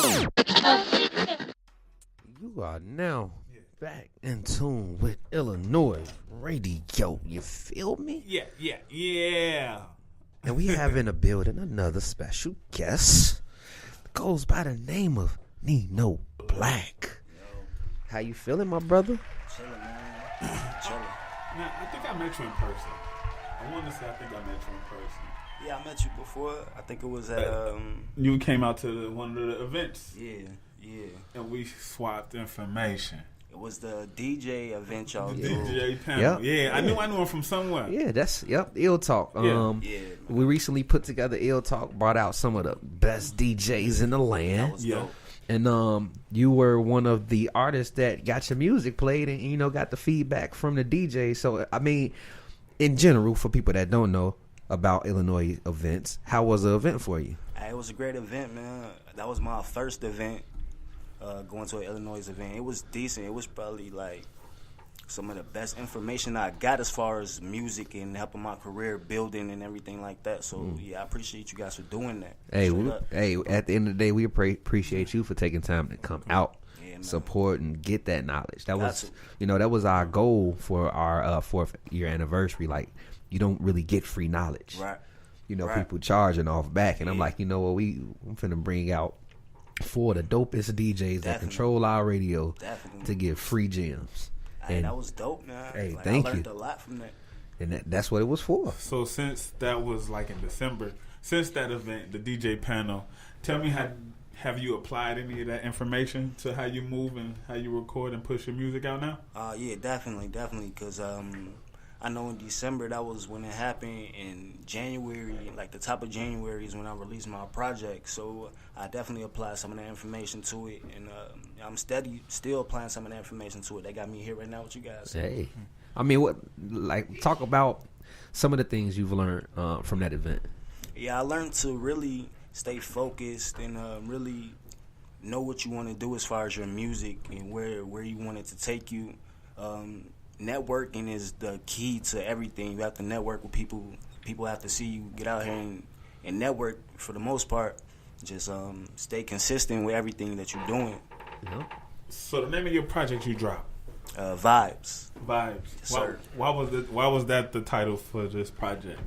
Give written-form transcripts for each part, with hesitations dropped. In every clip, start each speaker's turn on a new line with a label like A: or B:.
A: You are now back in tune with Illinois Radio. You feel me?
B: Yeah.
A: And we have in the building another special guest. Goes by the name of Neno Black. How you feeling, my brother?
C: Chilling, man. Chilling.
B: Man, I think I met you in person. I want to say I think I met you in person.
C: Yeah, I met you before. I think it was at
B: You came out to one of the events.
C: Yeah.
B: And we swapped information.
C: It was the DJ event y'all
B: The
C: did.
B: DJ panel.
A: Yep.
B: Yeah, I knew him from somewhere.
A: Yeah, that's Ill Talk.
B: Yeah.
A: We recently put together Ill Talk, brought out some of the best DJs in the
C: That
A: land.
C: was
B: Yeah.
C: dope.
A: And you were one of the artists that got your music played and got the feedback from the DJ. So I mean, in general, for people that don't know about Illinois events, how was the event for you?
C: Hey, it was a great event, man. That was my first event, going to an iLLANOiZE event. It was decent. It was probably like some of the best information I got as far as music and helping my career building and everything like that. So yeah, I appreciate you guys for doing that.
A: Hey, at the end of the day, we appreciate you for taking time to come out,
C: Yeah, man.
A: support, and get that knowledge. That was,
C: to.
A: that was our goal for our 4th year anniversary. Like, you don't really get free knowledge.
C: Right. Right.
A: People charging off back, and I'm
C: Yeah.
A: like, you know what, I'm finna bring out 4 of the dopest DJs that
C: Definitely.
A: control our radio
C: Definitely.
A: to give free gems.
C: Hey,
A: And
C: that was dope, man.
A: Hey,
C: like,
A: thank
C: I learned
A: you.
C: a lot from that.
A: and that's what it was for.
B: So since that was like in December, since that event, the DJ panel, tell me have you applied any of that information to how you move and how you record and push your music out now?
C: Yeah, definitely, because I know in December that was when it happened. In January, like the top of January is when I released my project. So I definitely applied some of that information to it, and I'm still applying some of that information to it. They got me here right now with you guys.
A: Hey, I mean, talk about some of the things you've learned from that event.
C: Yeah, I learned to really stay focused and really know what you want to do as far as your music and where you want it to take you. Networking is the key to everything. You have to network with people. People have to see you get out here and network for the most part. Just stay consistent with everything that you're doing.
B: So the name of your project you dropped?
C: Vibes.
B: Vibes.
C: Yes, sir.
B: Why was that the title for this project?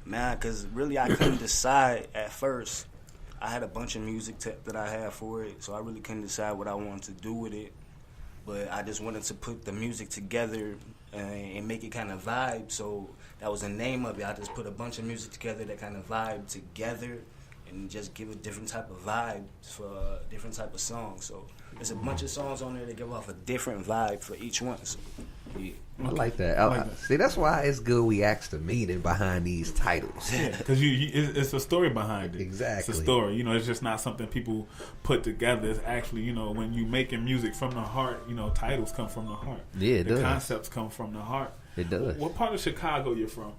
C: Man, because really I couldn't decide at first. I had a bunch of music that I had for it, so I really couldn't decide what I wanted to do with it. But I just wanted to put the music together and make it kind of vibe. So that was the name of it. I just put a bunch of music together that kind of vibe together and just give a different type of vibe for a different type of song. So there's a bunch of songs on there that give off a different vibe for each one. So, yeah.
A: I like that. See, that's why it's good we ask the meaning behind these titles.
B: Yeah, because it's a story behind it.
A: Exactly.
B: It's a story. It's just not something people put together. It's actually, when you making music from the heart, titles come from the heart.
A: Yeah, it does.
B: The concepts come from the heart.
A: It does.
B: What part of Chicago you from?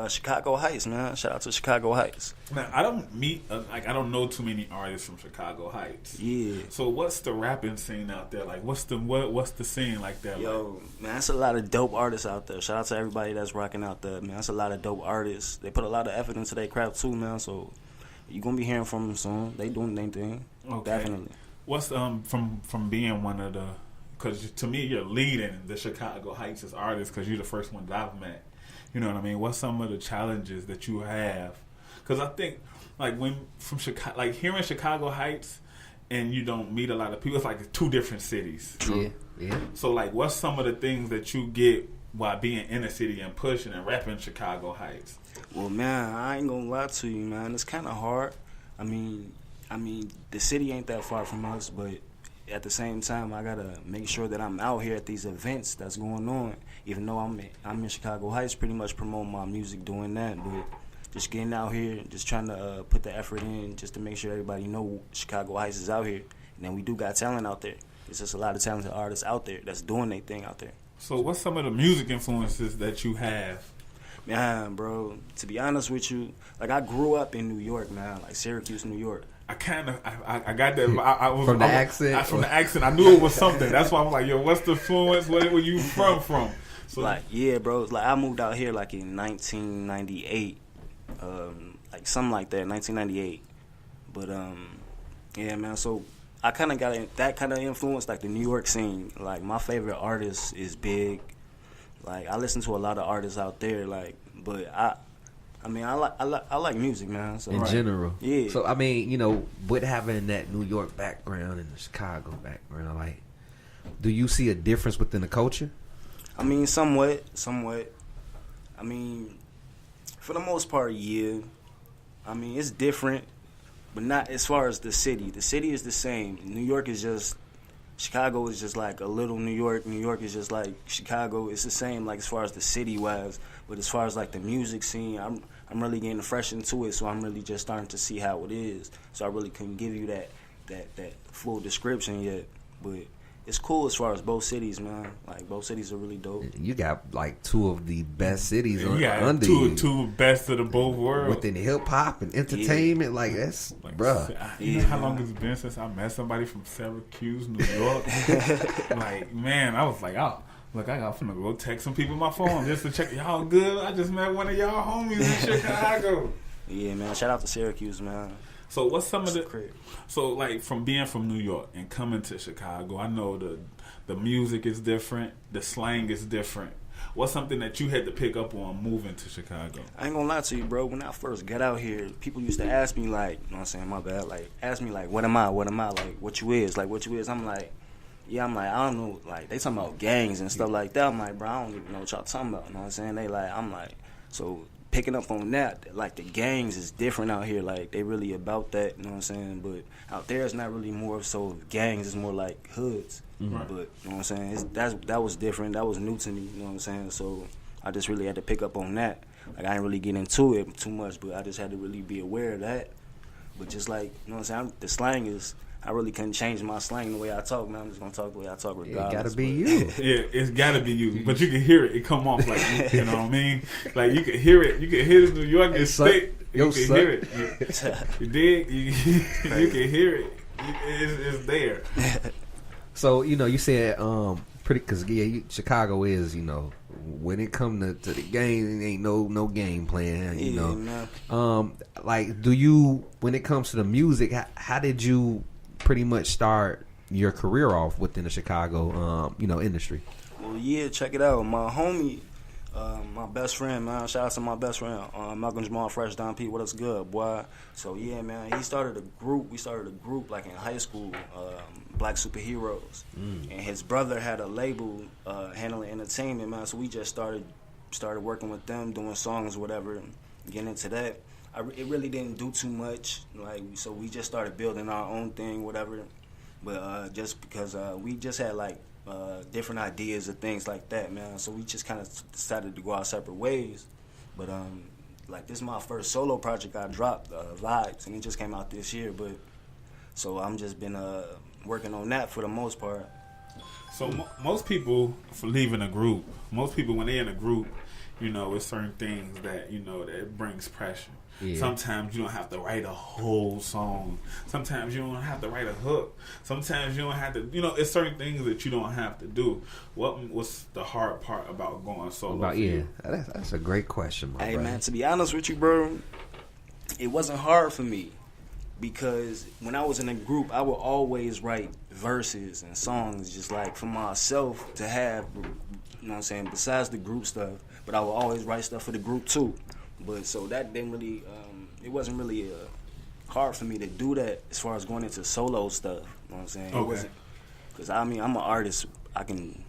C: Chicago Heights, man. Shout out to Chicago Heights.
B: Now, I don't know too many artists from Chicago Heights.
C: Yeah.
B: So what's the rapping scene out there like? What's the scene like that?
C: Yo, man, that's a lot of dope artists out there. Shout out to everybody that's rocking out there, man. That's a lot of dope artists. They put a lot of effort into their craft too, man. So you're gonna be hearing from them soon. They doing their thing.
B: Okay.
C: Definitely.
B: What's from being one of the? Because to me, you're leading the Chicago Heights as artists because you're the first one that I've met. You know what I mean? What's some of the challenges that you have? Because I think, here in Chicago Heights, and you don't meet a lot of people. It's like 2 different cities.
A: True. Yeah.
B: So, what's some of the things that you get while being in the city and pushing and rapping Chicago Heights?
C: Well, man, I ain't gonna lie to you, man. It's kind of hard. I mean, the city ain't that far from us, but at the same time, I gotta make sure that I'm out here at these events that's going on. Even though I'm in Chicago Heights, pretty much promoting my music, doing that, but just getting out here, just trying to put the effort in, just to make sure everybody know Chicago Heights is out here. And then we do got talent out there. There's just a lot of talented artists out there that's doing their thing out there.
B: So, what's some of the music influences that you have?
C: Man, bro, to be honest with you, I grew up in New York, man, Syracuse, New York.
B: I got that. I was
A: From the accent?
B: From the accent, I knew it was something. That's why I'm like, yo, what's the influence? Where were you from? So,
C: yeah, bro. I moved out here in 1998, something like that, 1998. But yeah, man. So I kind of got that kind of influence, like the New York scene. Like my favorite artist is Big. Like I listen to a lot of artists out there. Like, but I mean, I like music, man. So,
A: in general,
C: yeah.
A: So I mean, you know, with having that New York background and the Chicago background, like, do you see a difference within the culture?
C: I mean, somewhat. I mean, for the most part, yeah. I mean, it's different, but not as far as the city. The city is the same. New York is just, Chicago is just like a little New York. New York is just like Chicago. It's the same, like as far as the city wise. But as far as like the music scene, I'm really getting fresh into it. So I'm really just starting to see how it is. So I really couldn't give you that full description yet, but it's cool as far as both cities, man. Like both cities are really dope.
A: You got like two of the best cities under
B: two best of the both worlds
A: within hip hop and entertainment. Yeah. Like that's, like, bruh.
B: You know how long it's been since I met somebody from Syracuse, New York? Like, man, I was like, oh, look, I'm finna go text some people my phone just to check y'all good. I just met one of y'all homies in Chicago.
C: Yeah, man. Shout out to Syracuse, man.
B: So what's some of the so like from being from New York and coming to Chicago, I know the music is different, the slang is different. What's something that you had to pick up on moving to Chicago?
C: I ain't gonna lie to you, bro. When I first got out here, people used to ask me like, you know what I'm saying, my bad, like ask me like, what am I, like what you is. I'm like, yeah, I'm like, I don't know, like they talking about gangs and stuff like that. I'm like, bro, I don't even know what y'all talking about. You know what I'm saying? They like, I'm like, so picking up on that, like the gangs is different out here. Like they really about that, you know what I'm saying? But out there, it's not really more so gangs. It's more like hoods.
B: Mm-hmm.
C: But you know what I'm saying? That was different. That was new to me. You know what I'm saying? So I just really had to pick up on that. Like I didn't really get into it too much, but I just had to really be aware of that. But just like, you know what I'm saying? The slang is, I really couldn't change my slang the way I talk, man. I'm just gonna talk the way I talk regardless.
A: It gotta be you.
B: Yeah, it's gotta be you. But you can hear it. It come off like, you know what I mean? Like you can hear it. You can hear the New York state. You can hear it. You dig? You can hear it. It's there.
A: So, you know, you said pretty, because Chicago is, you know, when it comes to the game, it ain't no game plan, you know. Like, do you, when it comes to the music, how did you pretty much start your career off within the Chicago, you know, industry?
C: Well, yeah, check it out. My homie, my best friend, man. Shout out to my best friend, Malcolm Jamal Fresh Don P. What is good, boy? So yeah, man. He started a group. We started a group like in high school, Black Superheroes, and his brother had a label handling entertainment, man. So we just started working with them, doing songs, whatever, and getting into that. It really didn't do too much, like, so we just started building our own thing, whatever. But just because we just had like different ideas of things like that, man. So we just kind of decided to go our separate ways. But like this is my first solo project I dropped, Vibes, and it just came out this year. But so I'm just been working on that for the most part.
B: So most people, for leaving a group, most people when they're in a group, you know, it's certain things that, you know, that it brings pressure. Yeah. Sometimes you don't have to write a whole song. Sometimes you don't have to write a hook. Sometimes you don't have to, you know, it's certain things that you don't have to do. What's the hard part about going solo?
A: That's a great question, my brother.
C: Man, to be honest with you, bro, it wasn't hard for me because when I was in a group, I would always write verses and songs just like for myself to have, you know what I'm saying, besides the group stuff, but I would always write stuff for the group too. But so that didn't really, it wasn't really hard for me to do that as far as going into solo stuff. You know what I'm saying?
B: Okay.
C: It wasn't, because I mean, I'm an artist. I can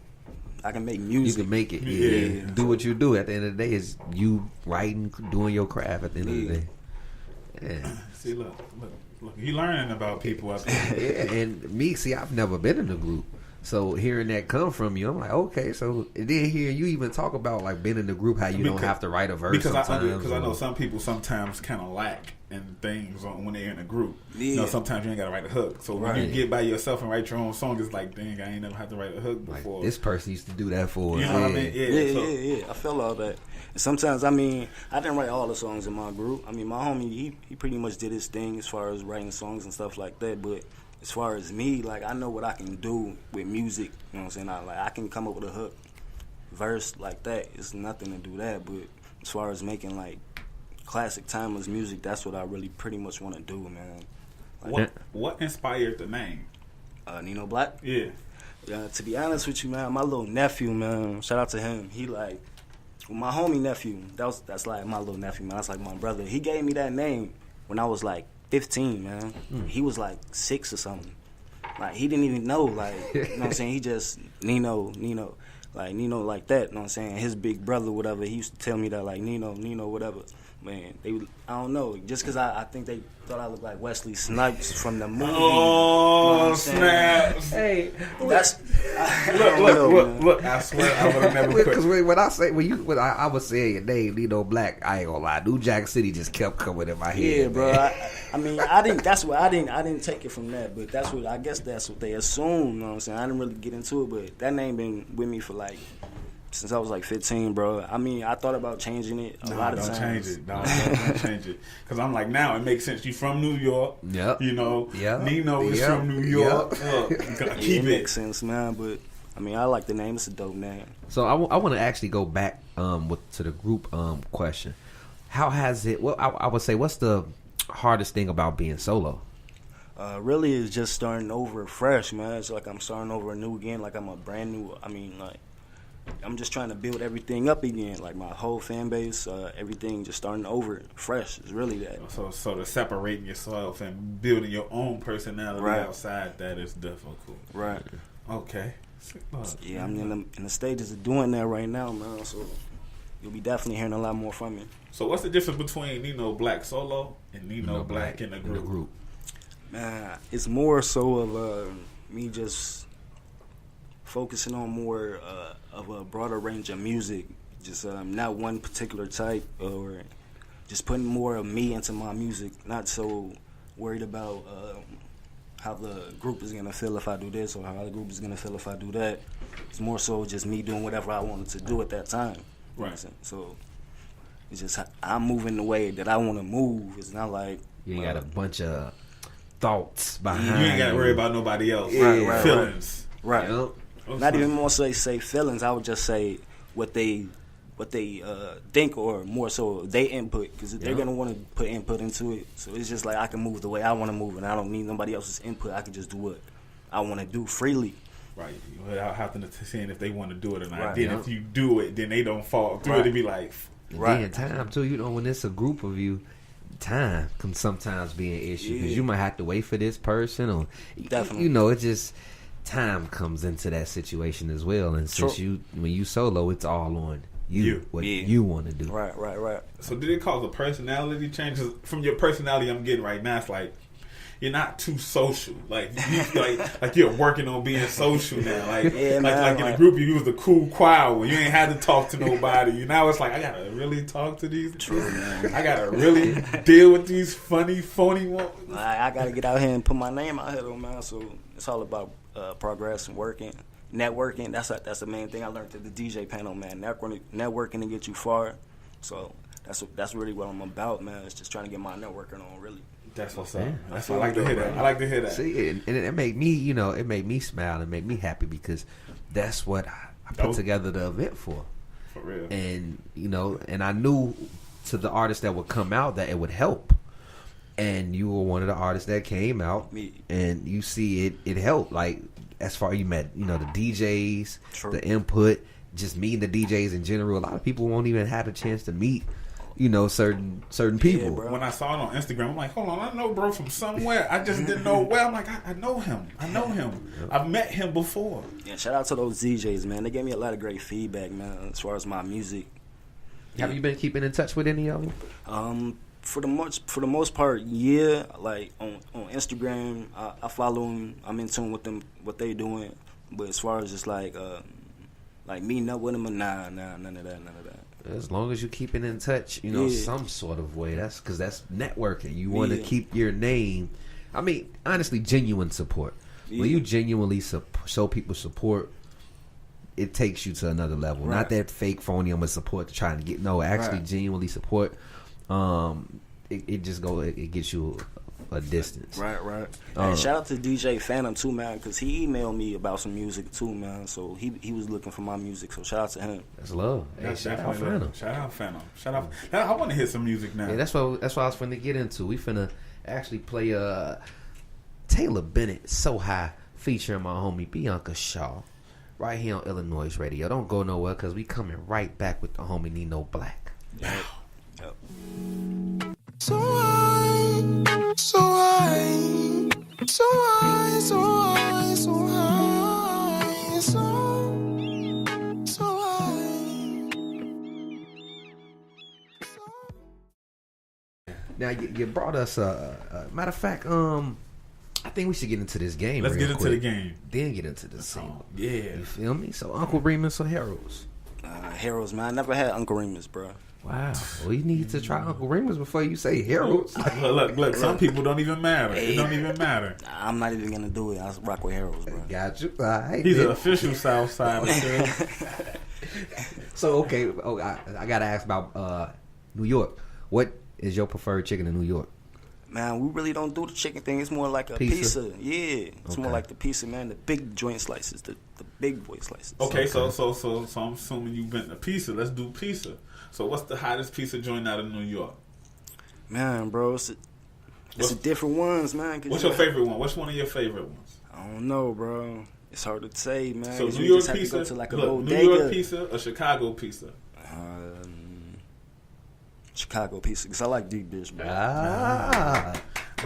C: make music.
A: You can make it. Yeah. Do what you do. At the end of the day, is you writing, doing your craft. At the end of the day. Yeah.
B: See, look, you learning about people up there.
A: Yeah, and me, see, I've never been in a group. So hearing that come from you, I'm like, okay. So then hearing you even talk about like being in the group, how you don't have to write a verse
B: because I know some people sometimes kind of lack in things when they're in a group. Yeah. You know, sometimes you ain't got to write a hook. So when you get by yourself and write your own song, it's like, dang, I ain't never had to write a hook before.
A: Like, this person used to do that for us.
B: You know what I mean?
C: Yeah. I feel all that. And sometimes, I mean, I didn't write all the songs in my group. I mean, my homie, he pretty much did his thing as far as writing songs and stuff like that. But as far as me, like, I know what I can do with music. You know what I'm saying? I can come up with a hook, verse like that. It's nothing to do that. But as far as making, like, classic timeless music, that's what I really pretty much want to do, man.
B: Like, what inspired the name?
C: Neno Black.
B: Yeah.
C: To be honest with you, man, my little nephew, man, shout out to him. He like my homie nephew. That's like my little nephew, man. That's like my brother. He gave me that name when I was like 15, man. He was like 6 or something. Like he didn't even know, like you know what I'm saying. He just Neno, like Neno like that. You know what I'm saying. His big brother, whatever. He used to tell me that like Neno, whatever. Man, I don't know. Just because I think they thought I looked like Wesley Snipes from the movie.
B: Oh, snaps!
A: Hey,
C: That's
B: look! I swear I would have never.
A: Because when I was saying your name, Neno Black, I ain't gonna lie, New Jack City just kept coming in my head.
C: Yeah, bro.
A: Man.
C: I mean, I didn't. That's what I didn't take it from that, but that's what I guess that's what they assumed. You know what I'm saying? I didn't really get into it, but that name been with me for like. Since I was like 15, bro. I mean, I thought about changing it a lot of times.
B: Don't change it. Don't change it. Because I'm like, now it makes sense. You from New York.
A: Yep.
B: You know,
A: yep.
B: Neno is from New York.
C: Yep.
B: Keep
C: it makes sense, man. But, I mean, I like the name. It's a dope name.
A: So I want to actually go back to the group question. How has it, well, I would say, what's the hardest thing about being solo?
C: Really, it's just starting over fresh, man. It's like I'm starting over anew again. Like I'm a brand new, I mean, like, I'm just trying to build everything up again, like my whole fan base, everything just starting over fresh. It's really that.
B: So to separating yourself and building your own personality outside that is difficult.
C: Right.
B: Okay.
C: Yeah, I'm in the stages of doing that right now, man. So you'll be definitely hearing a lot more from me.
B: So what's the difference between Neno Black solo and Neno Black in the group?
C: Man, it's more so of me just focusing on more of a broader range of music, just not one particular type, or just putting more of me into my music, not so worried about how the group is going to feel if I do this or how the group is going to feel if I do that. It's more so just me doing whatever I wanted to do at that time.
B: Right.
C: So it's just I'm moving the way that I want to move. It's not like...
A: You got a bunch of thoughts behind
B: you. ain't got to worry about nobody else.
C: Right.
B: Feelings.
C: Right.
A: Yep.
C: Not even more say feelings. I would just say what they think, or more so they input, because they're gonna want to put input into it. So it's just like I can move the way I want to move, and I don't need nobody else's input. I can just do what I want to do freely.
B: Right. Without having to seeing if they want to do it or not.
C: Right.
B: Then if you do it, then they don't fall through it. It'd be like,
A: And time too. You know, when it's a group of you, time can sometimes be an issue because you might have to wait for this person, or
C: definitely.
A: You know, it just. Time comes into that situation as well, and since when you solo, it's all on you. What you want to do.
C: Right.
B: So did it cause a personality change? 'Cause from your personality I'm getting right now, it's like you're not too social. Like you're working on being social now. Like in a group you was the cool quiet one. You ain't had to talk to nobody. Now it's like I gotta really talk to these.
C: True, man.
B: I gotta really deal with these phony ones.
C: I gotta get out here and put my name out here, though, man. So it's all about progress and working, networking. That's the main thing I learned at the DJ panel, man. Networking to get you far. So that's really what I'm about, man. It's just trying to get my networking on, really.
B: That's what's up. That's what I like to hear that. I like to hear that.
A: See, and it made me, it made me smile and made me happy because that's what I put together the event for.
B: For real.
A: And and I knew to the artists that would come out that it would help. And you were one of the artists that came out, and you see it helped. Like as far as you met, the DJs, the input, just meeting the DJs in general. A lot of people won't even have a chance to meet, certain people.
B: Yeah, when I saw it on Instagram, I'm like, hold on, I know bro from somewhere. I just didn't know where. I'm like, I know him. I've met him before.
C: Yeah, shout out to those DJs, man. They gave me a lot of great feedback, man, as far as my music.
A: Have you been keeping in touch with any of them?
C: For the most part, yeah. Like on Instagram, I follow them. I'm in tune with them, what they doing. But as far as just like meeting up with them, none of that.
A: As long as you're keeping in touch, some sort of way. That's because that's networking. You want to keep your name. I mean, honestly, genuine support. Yeah. When you genuinely show people support, it takes you to another level. Right. Not that fake phony I'm a support to try to get. No, actually, genuinely support. It gets you a distance.
C: Right. And shout out to DJ Phantom too, man, because he emailed me about some music too, man. So he was looking for my music. So shout out to him.
A: That's love. Hey, shout out Phantom.
B: Shout out. I want to hear some music now.
A: Yeah, that's what I was finna get into. We finna actually play Taylor Bennett, So High, featuring my homie Bianca Shaw, right here on iLLANOiZE Radio. Don't go nowhere because we coming right back with the homie Neno Black.
C: Yep.
D: So high, so high, so high, so high, so high, so high.
A: Now you brought us matter of fact, I think we should get into this game.
B: Let's
A: real
B: get into
A: quick,
B: the game.
A: then get into the scene.
B: Yeah.
A: You feel me? So Uncle Remus or Harold's?
C: Harold's, man. I never had Uncle Remus, bro.
A: Wow. Well, you need to try Uncle Remus before you say Harold's.
B: Look. Some people don't even matter. It don't even matter.
C: I'm not even gonna do it. I rock with Harold's, bro.
A: Got you. All right,
B: He's
A: then.
B: an official South Sider.
A: So okay, I gotta ask about New York. What is your preferred chicken in New York?
C: Man, we really don't do the chicken thing. It's more like a
A: Pizza?
C: pizza. Yeah, it's more
A: Okay.
C: like the pizza, man. The big joint slices, the big boy slices.
B: Okay, so I'm assuming you've been to pizza. Let's do pizza. So what's the hottest pizza joint out of New York?
C: Man, bro, it's a different ones, man. 'Cause
B: What's your favorite one? What's one of your favorite ones?
C: I don't know, bro. It's hard to say, man.
B: So
C: 'cause
B: New
C: you
B: York
C: just have to
B: pizza,
C: go to like a
B: look, New
C: bodega.
B: York pizza or Chicago pizza?
C: Chicago pizza, because I like deep dish, bro.
B: But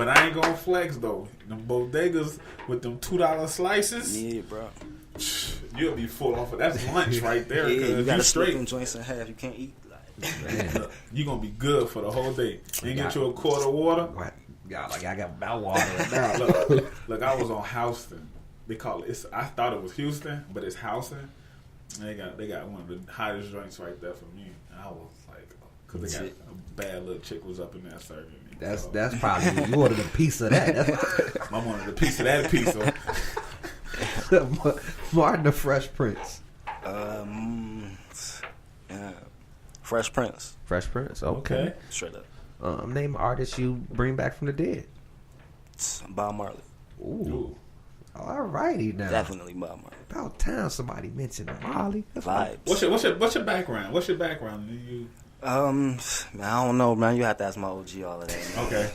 B: I ain't gonna flex though. Them bodegas with them $2 slices,
C: Yeah, bro.
B: you'll be full off of that's lunch right there.
C: Yeah, you
B: Cause
C: gotta
B: you
C: split
B: straight.
C: them joints in half. You can't eat. Like,
B: Look, you gonna be good for the whole day. And get you a quart of water.
A: What? Yeah, like I got mouth water now.
B: Look, I was on Houston. They call it. I thought it was Houston, but it's Houston. And they got one of the hottest joints right there for me. And I was like, because they got a bad little chick was up in there serving me.
A: That's probably you ordered a piece of that.
B: I wanted a piece of that pizza.
A: Martin the Fresh Prince.
C: yeah. Fresh Prince,
A: Fresh Prince. Okay.
C: straight up.
A: Name an artist you bring back from the dead.
C: Bob Marley,
A: Ooh.
B: Ooh.
A: All righty now.
C: definitely Bob Marley.
A: About time somebody mentioned Marley. That's
C: Vibes.
B: What's your background? What's your background?
C: Man, I don't know, man. You have to ask my OG all of that. Man.
B: Okay.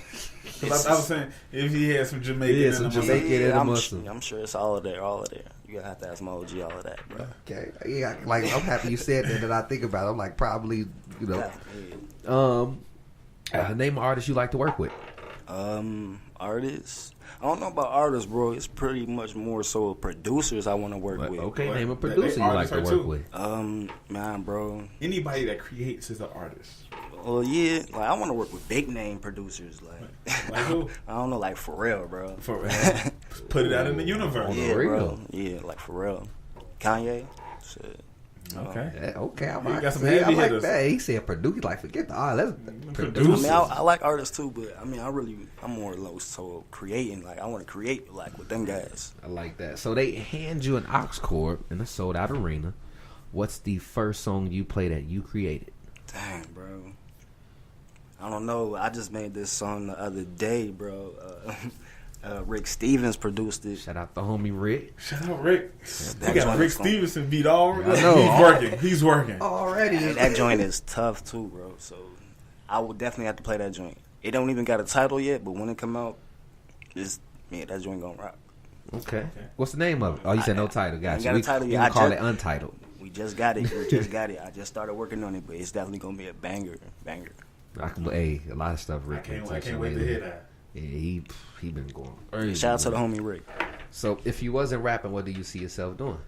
B: Because I was saying if he had some Jamaican
A: Yeah,
B: in
A: some
B: him,
A: Jamaican in him or something.
C: I'm sure it's all of there. You gotta have to ask my OG all of that, bro.
A: Okay. Yeah, like I'm happy you said that. That I think about it. I'm like probably
C: Yeah.
A: name an artist you like to work with.
C: Artists. I don't know about artists, bro. It's pretty much more so producers I want to work with.
A: Okay,
B: What?
A: name a
B: They
A: producer you like
B: artists
A: to
B: are
A: work
B: too.
A: with.
C: Man, bro.
B: Anybody that creates is an artist.
C: Well, yeah, like I want to work with big name producers, like
B: Like who?
C: I don't know, like Pharrell, bro.
B: Put it out in the universe.
C: Yeah,
A: real.
C: bro. Yeah, like Pharrell, Kanye. Shit.
B: Okay.
A: Yeah, okay, I
B: You
A: like,
B: got some
A: see,
B: heavy
A: I like
B: hitters.
A: that. He said produce. Like forget the art. Let's
C: I
A: produce.
C: mean, I like artists too, but I mean, I'm more low so creating. Like I want to create like with them guys.
A: I like that. So they hand you an aux cord in a sold out arena. What's the first song you play that you created?
C: Dang, bro. I don't know. I just made this song the other day, bro. Rick Stevens produced it.
A: Shout out the homie Rick.
B: Shout out Rick.
C: That
B: We got
C: joint
B: Rick
C: is
B: Stevenson beat all.
A: I know.
B: He's working.
A: Already.
C: That joint is tough too, bro. So I would definitely have to play that joint. It don't even got a title yet, but when it come out, that joint gonna rock.
A: Okay. What's the name of it? Oh, you said no title.
C: I
A: Got
C: ain't
A: you.
C: got a title
A: We
C: yet.
A: can
C: I
A: call
C: just-
A: it untitled.
C: We just got it. I just started working on it, but it's definitely gonna be a banger.
A: Hey, a lot of stuff
B: I
A: Rick been
B: can't
A: touching
B: wait to
A: lately.
B: hear that.
A: Yeah, he been going crazy.
C: Shout out to the homie Rick.
A: So if you wasn't rapping, what do you see yourself doing?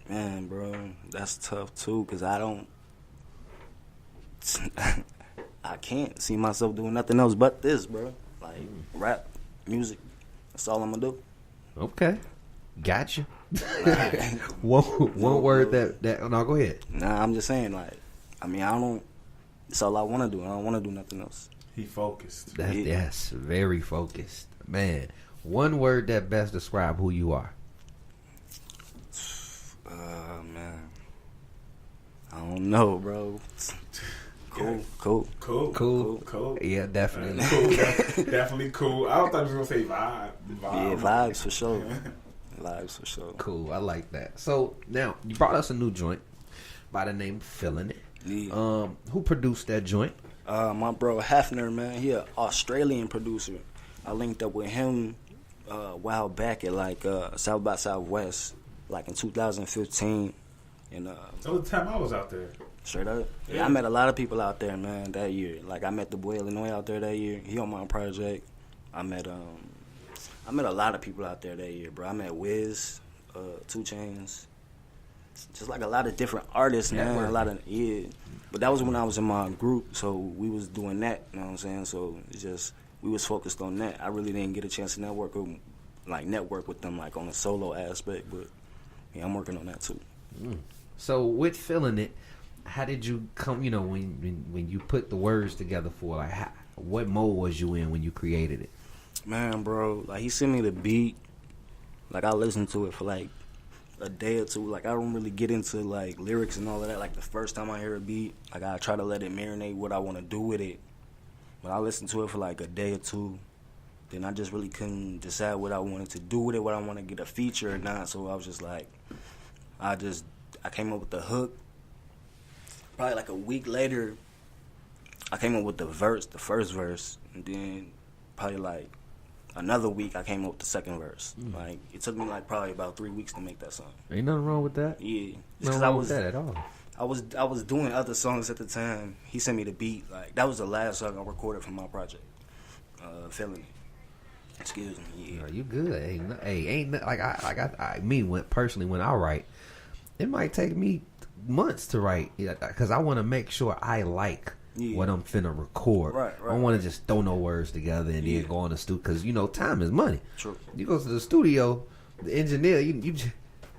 C: Man, bro, that's tough too, cause I can't see myself doing nothing else but this, bro. Like rap, music. That's all I'm gonna do.
A: Okay. Gotcha. one word that no, go ahead.
C: Nah, I'm just saying, like, I mean, it's all I want to do. I don't want to do nothing else.
B: He focused.
A: That's very focused. Man, one word that best describe who you are.
C: Man, I don't know, bro. Cool.
A: Yeah, definitely.
B: Cool. Definitely cool. I thought you were gonna say vibe.
C: Yeah, vibes for sure. Vibes for sure.
A: Cool. I like that. So now you brought us a new joint by the name Feeling It.
C: Yeah.
A: Who produced that joint?
C: My bro Hefner, man, he an Australian producer. I linked up with him a while back at like South by Southwest, like in 2015, and
B: That was the time I was out there.
C: straight up.
B: Yeah.
C: Yeah, I met a lot of people out there, man, that year. Like I met the boy Illinois out there that year. He on my project. I met a lot of people out there that year, bro. I met Wiz, 2 Chainz, just like a lot of different artists, man.
A: Networking.
C: A lot of But that was when I was in my group, so we was doing that. You know what I'm saying? So it's just we was focused on that. I really didn't get a chance to network with them like on a solo aspect, but yeah, I'm working on that too.
A: So with Feeling It, how did you come? You know, when you put the words together for like, what mode was you in when you created it?
C: Man, bro, like he sent me the beat. Like I listened to it for like a day or two. Like I don't really get into like lyrics and all of that. Like the first time I hear a beat, like I try to let it marinate what I want to do with it. But I listened to it for like a day or two. Then I just really couldn't decide what I wanted to do with it, what I want to get a feature or not. So I was just like, I came up with the hook. Probably like a week later, I came up with the first verse, and then probably like another week I came up with the second verse. Like it took me like probably about 3 weeks to make that song.
A: Ain't nothing wrong with that.
C: Yeah,
A: Nothing wrong with that at all.
C: I was doing other songs at the time. He sent me the beat. Like that was the last song I recorded from my project. Feeling It. Excuse me. Yeah.
A: No, you good? Ain't like I mean, personally, when I write, it might take me months to write because I want to make sure I like what I'm finna record.
C: Right.
A: I don't want to just throw no words together and then go on the studio because time is money.
C: True.
A: You go to the studio, the engineer,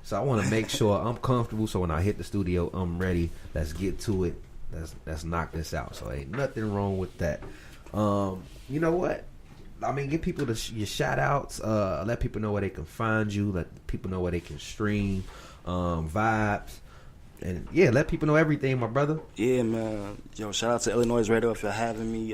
A: so I want to make sure I'm comfortable. So when I hit the studio, I'm ready. Let's get to it. Let's knock this out. So ain't nothing wrong with that. You know what? I mean, give people your shout outs. Let people know where they can find you. Let people know where they can stream vibes. And yeah, let people know everything, my brother.
C: Yeah, man. Yo, shout out to iLLANOiZE Radio if you're having me.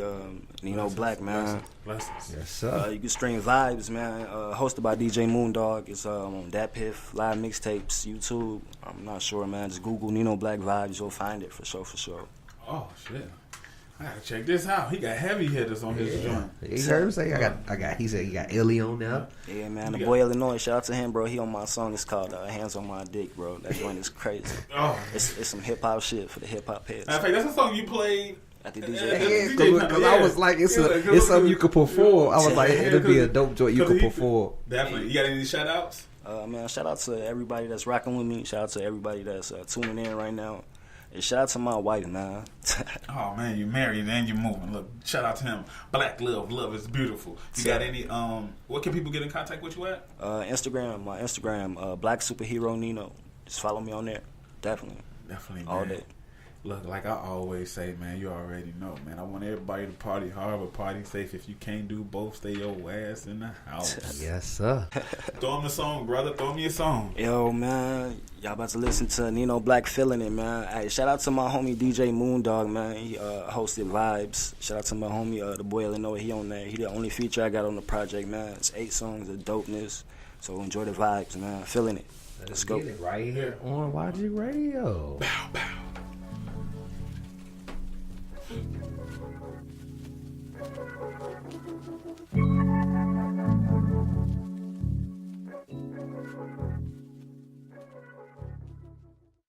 C: Neno Black, man.
B: Blessings.
A: Yes, sir.
C: You can stream Vibes, man. Hosted by DJ Moondog. It's on Dat Piff, live mixtapes, YouTube. I'm not sure, man. Just Google Neno Black Vibes. You'll find it for sure.
B: Oh shit! I gotta check this out. He got heavy hitters on his joint.
A: You heard him say, he said he got Illy on there.
C: Yeah, man. The boy Illinois, shout out to him, bro. He on my song. It's called Hands on My Dick, bro. That joint is crazy.
B: Oh,
C: It's some hip hop shit for the hip hop heads.
B: in fact, that's a song you played.
C: At the DJ.
A: Yeah, because I was like, it's something you could perform. I was like, it'll be a dope joint you could perform.
B: Definitely. You got any shout outs?
C: Man, shout out to everybody that's rocking with me. Shout out to everybody that's tuning in right now. And shout out to my wife, man.
B: Oh man, you married and you moving. Look, shout out to him. Black love is beautiful. You got any? What can people get in contact with you at?
C: My Instagram, Black Superhero Neno. Just follow me on there. Definitely.
B: Definitely, man.
C: All day.
B: Look, like I always say, man, you already know, man. I want everybody to party hard, but party safe. If you can't do both, stay your ass in the house.
A: Yes, sir.
B: Throw him a song, brother. Throw me a song.
C: Yo, man, y'all about to listen to Neno Black Feeling It, man. Hey, shout out to my homie DJ Moondog, man. He hosted Vibes. Shout out to my homie, the boy Illinois. He on there. He the only feature I got on the project, man. It's 8 songs of dopeness. So enjoy the vibes, man. Feeling it. Let's go.
A: Get it right here on YG Radio.
B: Bow, bow.